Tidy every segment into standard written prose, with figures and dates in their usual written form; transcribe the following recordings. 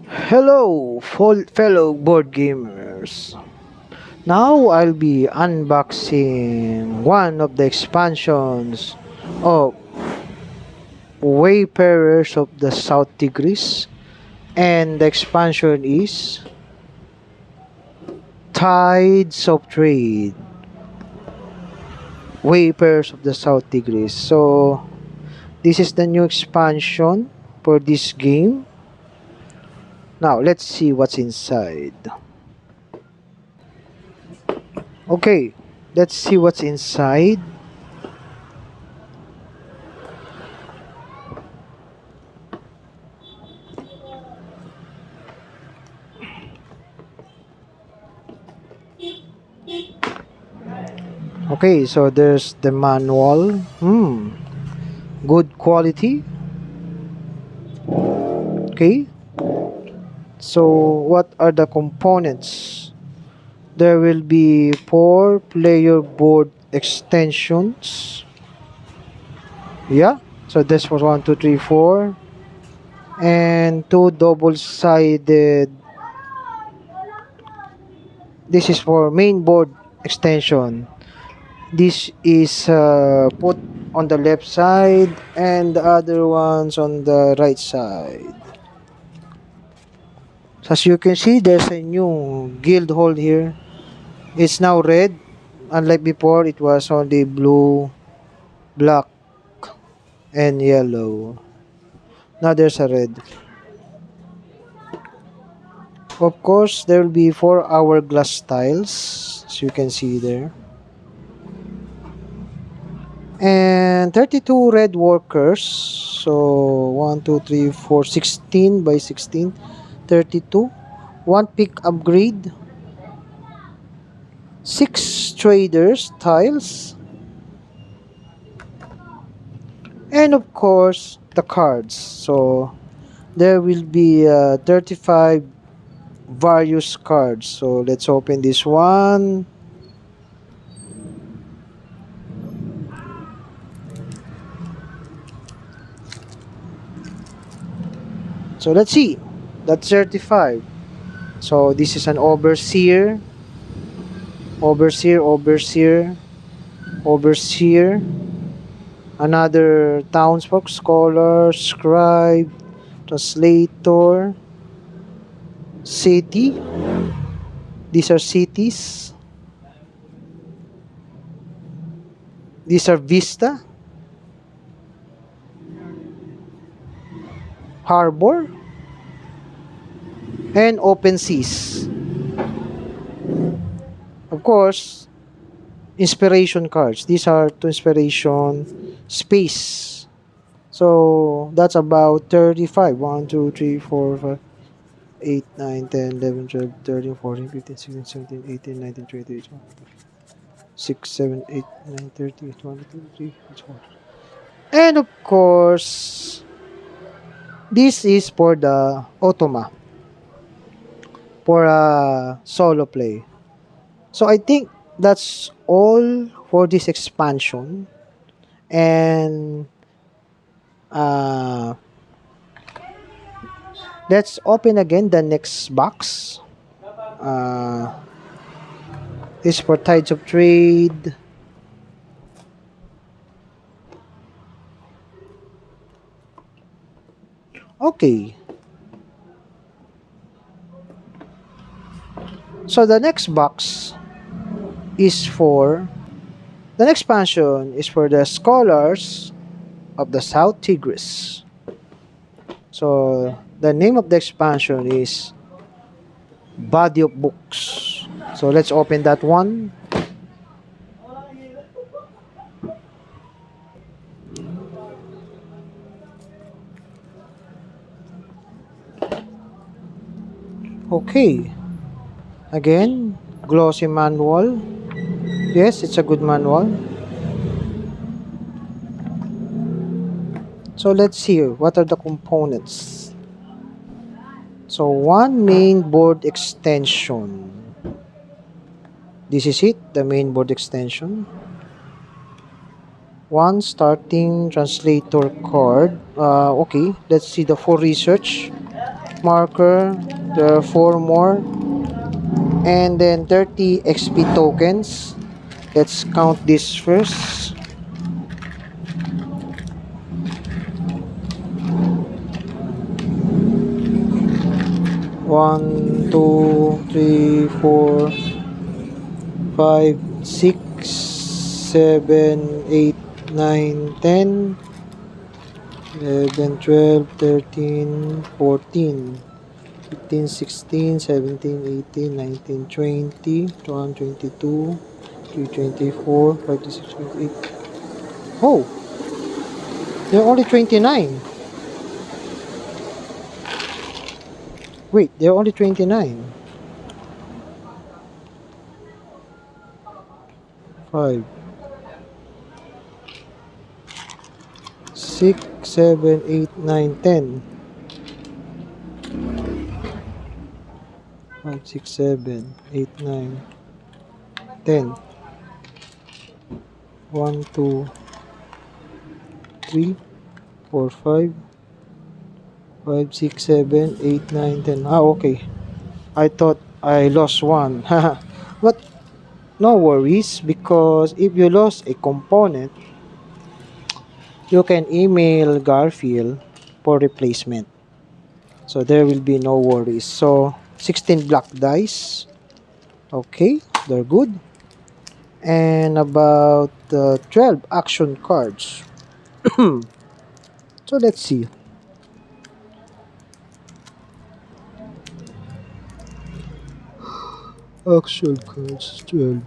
Hello, fellow board gamers. Now I'll be unboxing one of the expansions of Wayfarers of the South Tigris, and the expansion is Tides of Trade, Wayfarers of the South Tigris. So this is the new expansion for this game. Now let's see what's inside. Okay, let's see what's inside. Okay, so there's the manual. Good quality. Okay, so what are the components? There will be 4 player board extensions. Yeah, so this was 1, 2, 3, 4, and 2 double-sided. This is for main board extension. This is put on the left side, and the other ones on the right side. So as you can see, there's a new guild hole here. It's now red. Unlike before, it was only blue, black, and yellow. Now there's a red. Of course, there will be 4 hourglass tiles, as you can see there. And 32 red workers. So 1, 2, 3, 4, 16 by 16. 32. 1 pick upgrade. 6 traders tiles. And of course, the cards. So there will be 35 various cards. So let's open this one. So let's see. That's 35. So this is an overseer, overseer, another townsfolk, scholar, scribe, translator, city. These are cities. These are vista, harbor, and open seas. Of course, inspiration cards. These are to inspiration space. So that's about 35. 1, 2, 3, 4, 5, 8, 9, 10, 11, 12, 13, 14, 15, 16, 17, 18, 19, 20, 21, 6, 7, 8, 9, 30, 23, 24. And of course, this is for the automa, for a solo play. So I think that's all for this expansion. And uh, let's open again the next box. Uh, this is for Tides of Trade. Okay. So the next box is for the next expansion is for the Scholars of the South Tigris. So the name of the expansion is Body of Books. So let's open that one. Okay. Again, glossy manual. Yes, it's a good manual. So let's see what are the components. So one main board extension. This is it, the main board extension. One starting translator card. Okay, let's see the for research. marker. There are 4 more. And then 30 XP tokens. Let's count this first. 1, 2, 3, 4, 5, 6, 7, 8, 9, 10, 11, 12, 13, 14, 15, 16, 17, 18, 19, 20, 21, 22, 24, 26, 28. Oh, there are only 29. Wait, there are only 29. 5, 6, 7, 8, 9, 10. 5, 6, 7, 8, 9, 10. 1, 2, 3, 4, 5, 5, 6, 7, 8, 9, 10. Ah, okay. I thought I lost one. But no worries, because if you lost a component, you can email Garfield for replacement. So there will be no worries. So 16 black dice. Okay, they're good. And about 12 action cards. So let's see. Action cards 12.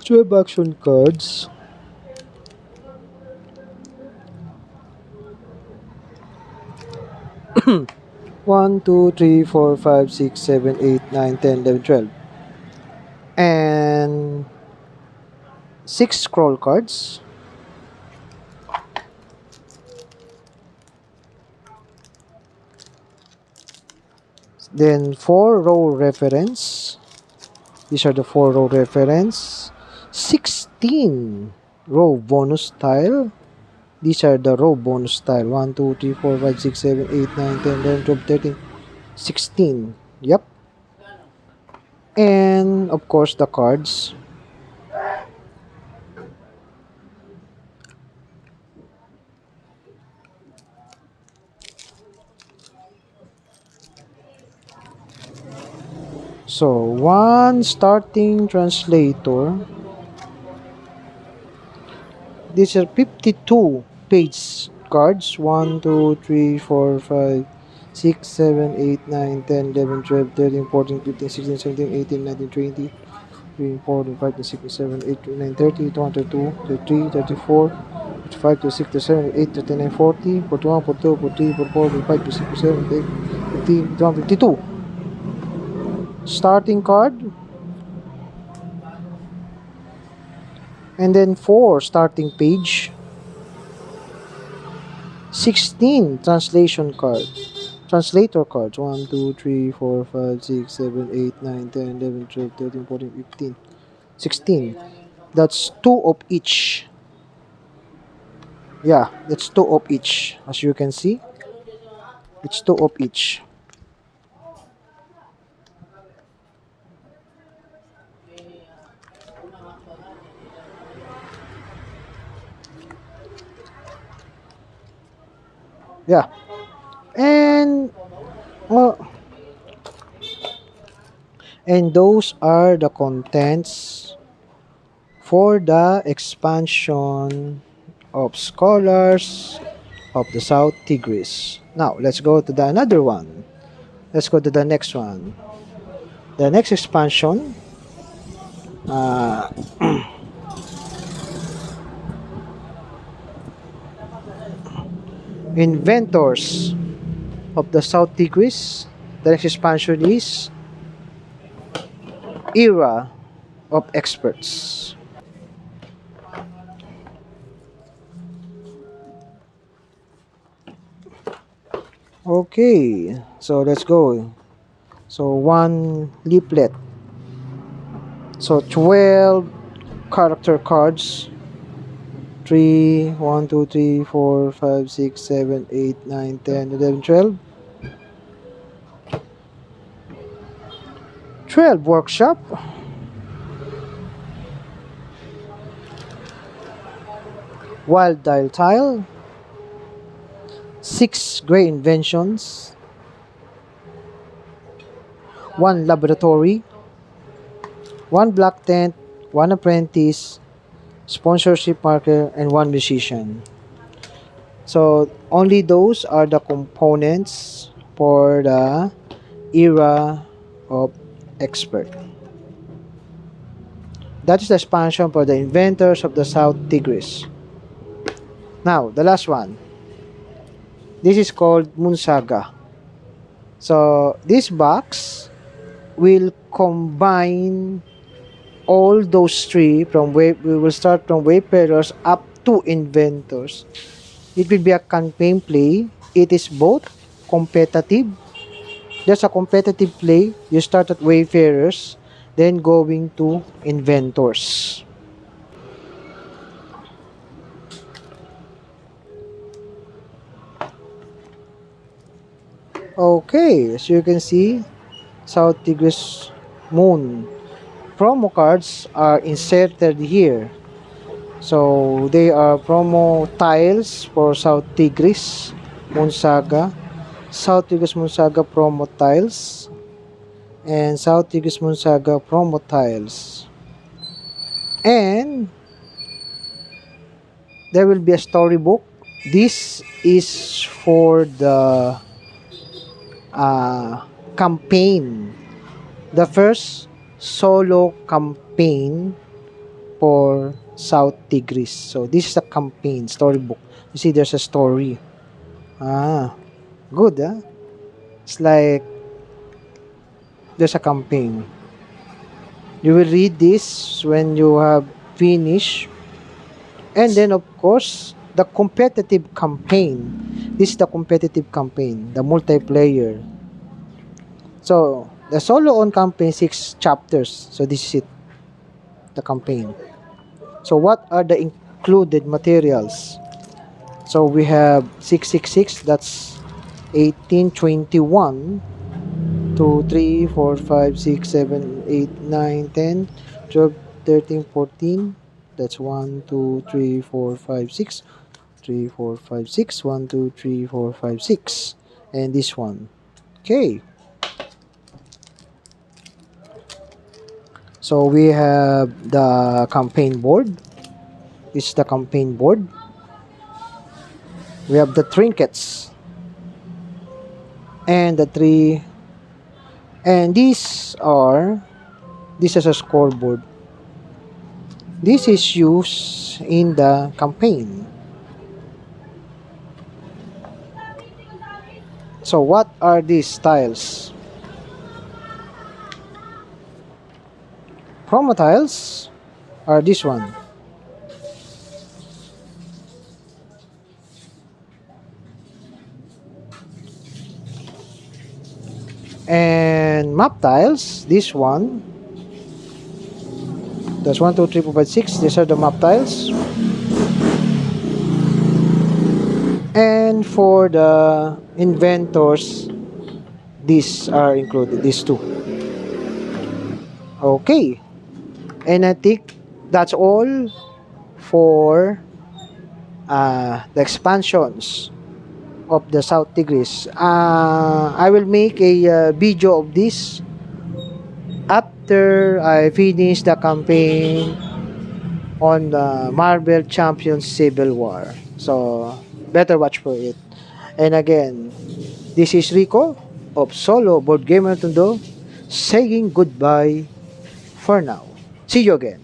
12 action cards. 1, 2, 3, 4, 5, 6, 7, 8, 9, 10, 11, 12. And 6 scroll cards. Then 4 row reference. These are the 4 row reference. 16 row bonus tile. These are the row bonus tile. 1, 2, 3, 4, 5, 6, 7, 8, 9, 10, 11, 12, 13, 16. Yep. And of course the cards. So, 1 starting translator. These are 52 page cards. 1, 2, 3, 4, 5, 6, 7, 8, 9, 10, 11, 12, 13, 14, 15, 16, 17, 18, 19, 20, 3, 4, 5, 6, 7, 8, 9, 30, 22, 33, 34, 35, 36, 37, 38, 39, 40, 41, 42, 43, 44, 45, 46, 47, 48, 50, 51, 52. Starting card. And then 4 starting page. 16 translation card. Translator cards. 1, 2, 3, 4, 5, 6, 7, 8, 9, 10, 11, 12, 13, 14, 15, 16. That's 2 of each. Yeah, that's 2 of each. As you can see, it's 2 of each. Yeah. And uh, and those are the contents for the expansion of Scholars of the South Tigris. Now, let's go to the another one. Let's go to the next one. The next expansion, uh, Inventors of the South Tigris. The next expansion is Era of Experts. Okay, so let's go. So one leaflet. So 12 character cards. 3, 1, 2, 3, 4, 5, 6, 7, 8, 9, 10, 11, 12. 12 workshop. Wild dial tile. 6 gray inventions. 1 laboratory. 1 black tent. 1 apprentice. Sponsorship marker, and 1 musician. So only those are the components for the era of expert. That is the expansion for the inventors of the South Tigris. Now, the last one. This is called Moon Saga. So, this box will combine all those three we will start from wayfarers up to inventors. It will be a campaign play. It is both competitive. There's a competitive play. You start at wayfarers, then going to inventors. Okay, as you can see, South Tigris Moon promo cards are inserted here. So they are promo tiles for South Tigris Moon Saga, South Tigris Moon Saga promo tiles, and South Tigris Moon Saga promo tiles. And there will be a storybook. This is for the campaign, the first solo campaign for South Tigris. So this is a campaign storybook. You see, there's a story. Good, huh? It's like there's a campaign. You will read this when you have finished. And then, of course, the competitive campaign. This is the competitive campaign, the multiplayer. So, the solo on campaign, 6 chapters. So, this is it, the campaign. So, what are the included materials? So, we have 666, that's 1821. 2, 3, 4, 5, 6, 7, 8, 9, 10, 12, 13, 14. That's 1, 2, 3, 4, 5, 6. 3, 4, 5, 6. 1, 2, 3, 4, 5, 6. And this one. Okay. So we have the campaign board. This is the campaign board. We have the trinkets. And the 3. And this is a scoreboard. This is used in the campaign. So what are these tiles? Promo tiles are this one. And map tiles, this one. That's 1, 2, 3, 4, 5, 6. These are the map tiles. And for the inventors, these are included, these two. Okay. And I think that's all for the expansions of the South Tigris. I will make a video of this after I finish the campaign on the Marvel Champions Civil War. So, better watch for it. And again, this is Rico of Solo Board Gamer Tundo saying goodbye for now. See you again.